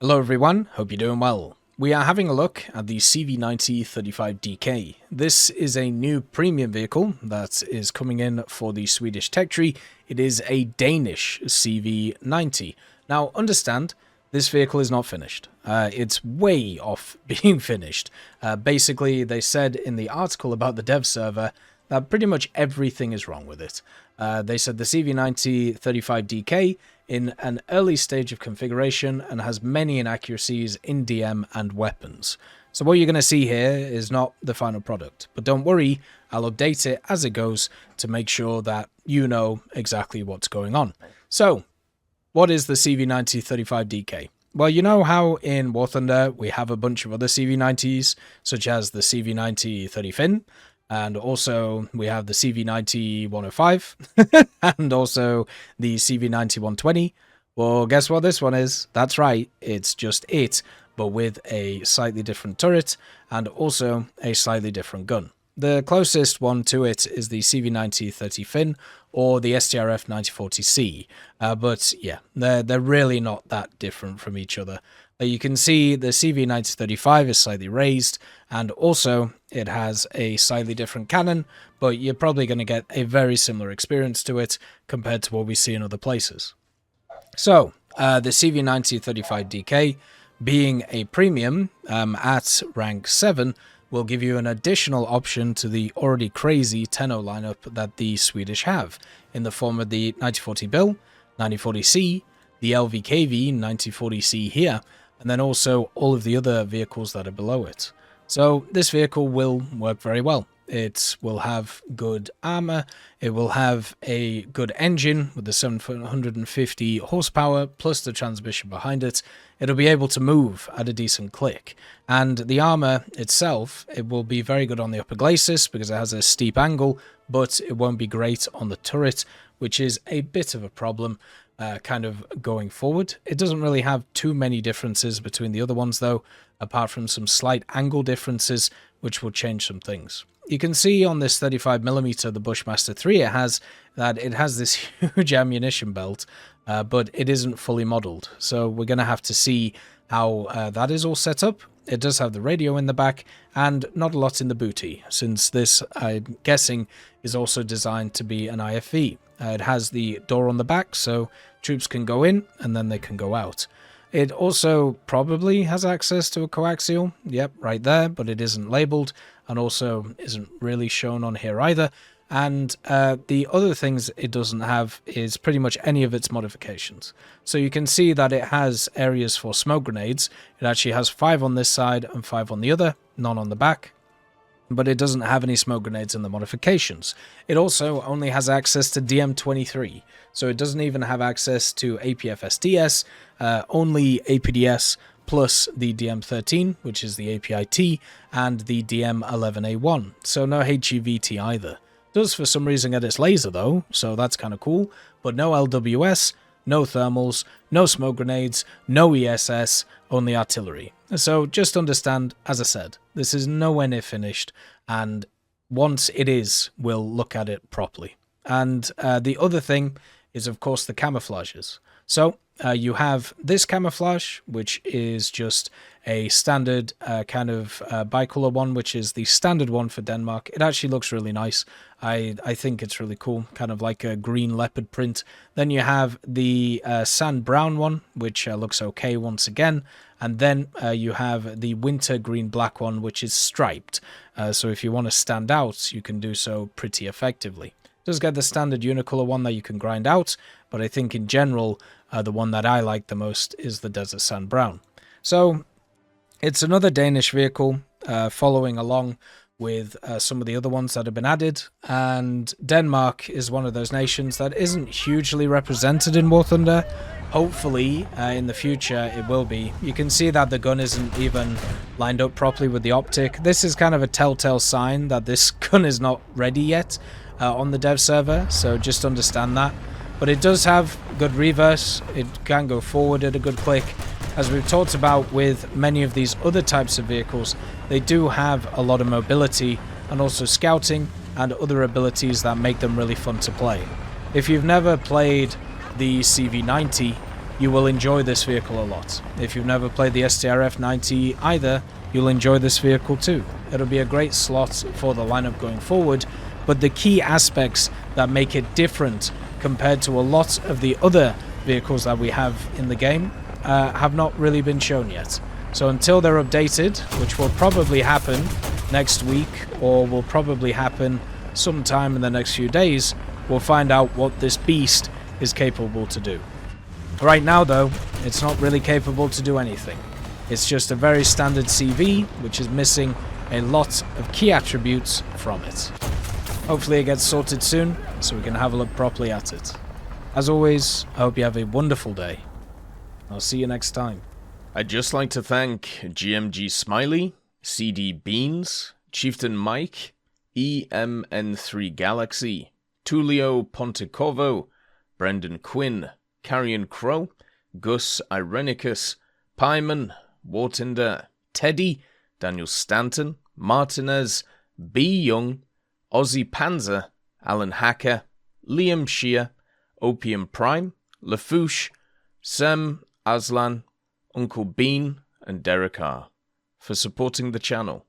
Hello everyone, hope you're doing well. We are having a look at the CV9035DK. This is a new premium vehicle that is coming in for the Swedish tech tree. It is a Danish CV90. Now understand, this vehicle is not finished. It's way off being finished. Basically, they said in the article about the dev server that pretty much everything is wrong with it. They said the CV9035DK in an early stage of configuration and has many inaccuracies in DM and weapons. So what you're going to see here is not the final product, but don't worry, I'll update it as it goes to make sure that you know exactly what's going on. So, what is the CV9035DK? Well, you know how in War Thunder we have a bunch of other CV90s, such as the CV9030Fin, and also we have the CV90-105, and also the CV90-120. Well, guess what this one is? That's right, it's just it, but with a slightly different turret, and also a slightly different gun. The closest one to it is the CV90-30Fin, or the STRF 9040C, but yeah, they're really not that different from each other. You can see the CV9035 is slightly raised, and also it has a slightly different cannon, but you're probably going to get a very similar experience to it compared to what we see in other places. So, the CV9035DK, being a premium at rank 7, will give you an additional option to the already crazy Tenno lineup that the Swedish have, in the form of the 9040 Bill, 9040C, the EVGA 9040C here, and then also all of the other vehicles that are below it. So this vehicle will work very well. It will have good armor, it will have a good engine with the 750 horsepower plus the transmission behind it. It'll be able to move at a decent click. And the armor itself, it will be very good on the upper glacis because it has a steep angle, but it won't be great on the turret, which is a bit of a problem. Kind of going forward. It doesn't really have too many differences between the other ones though, apart from some slight angle differences, which will change some things. You can see on this 35mm, the Bushmaster 3, it has this huge ammunition belt, but it isn't fully modeled. So we're going to have to see how that is all set up. It does have the radio in the back, and not a lot in the booty, since this, I'm guessing, is also designed to be an IFV. It has the door on the back, so troops can go in, and then they can go out. It also probably has access to a coaxial, yep, right there, but it isn't labeled, and also isn't really shown on here either. And the other things it doesn't have is pretty much any of its modifications. So you can see that it has areas for smoke grenades. It actually has 5 on this side and 5 on the other, none on the back. But it doesn't have any smoke grenades in the modifications. It also only has access to DM23. So it doesn't even have access to APFSDS, only APDS plus the DM13, which is the APIT, and the DM11A1. So no HEVT either. Does for some reason get its laser though, so that's kind of cool, but no LWS, no thermals, no smoke grenades, no ESS, only artillery. So just understand, as I said, this is nowhere near finished, and once it is, we'll look at it properly. And the other thing is, of course, the camouflages. So you have this camouflage, which is just a standard kind of bicolor one, which is the standard one for Denmark. It actually looks really nice. I think it's really cool, kind of like a green leopard print. Then you have the sand brown one, which looks okay once again. And then you have the winter green black one, which is striped. So if you want to stand out, you can do so pretty effectively. Does get the standard unicolor one that you can grind out, but I think in general, the one that I like the most is the Desert Sand Brown. So it's another Danish vehicle following along with some of the other ones that have been added, and Denmark is one of those nations that isn't hugely represented in War Thunder. Hopefully, in the future, it will be. You can see that the gun isn't even lined up properly with the optic. This is kind of a telltale sign that this gun is not ready yet on the dev server, so just understand that. But it does have good reverse, it can go forward at a good click. As we've talked about with many of these other types of vehicles, they do have a lot of mobility and also scouting and other abilities that make them really fun to play. If you've never played the CV90, you will enjoy this vehicle a lot. If you've never played the STRF-90 either, you'll enjoy this vehicle too. It'll be a great slot for the lineup going forward, but the key aspects that make it different compared to a lot of the other vehicles that we have in the game have not really been shown yet. So until they're updated, which will probably happen next week or will probably happen sometime in the next few days, we'll find out what this beast is capable to do. Right now though, it's not really capable to do anything. It's just a very standard CV, which is missing a lot of key attributes from it. Hopefully it gets sorted soon, so we can have a look properly at it. As always, I hope you have a wonderful day. I'll see you next time. I'd just like to thank GMG Smiley, CD Beans, Chieftain Mike, EMN3 Galaxy, Tulio Pontecorvo, Brendan Quinn, Carrion Crow, Gus Irenicus, Pyman, Wartinder, Teddy, Daniel Stanton, Martinez, B. Young, Ozzy Panzer, Alan Hacker, Liam Shear, Opium Prime, Lafouche, Sem, Aslan, Uncle Bean, and Derek R. for supporting the channel.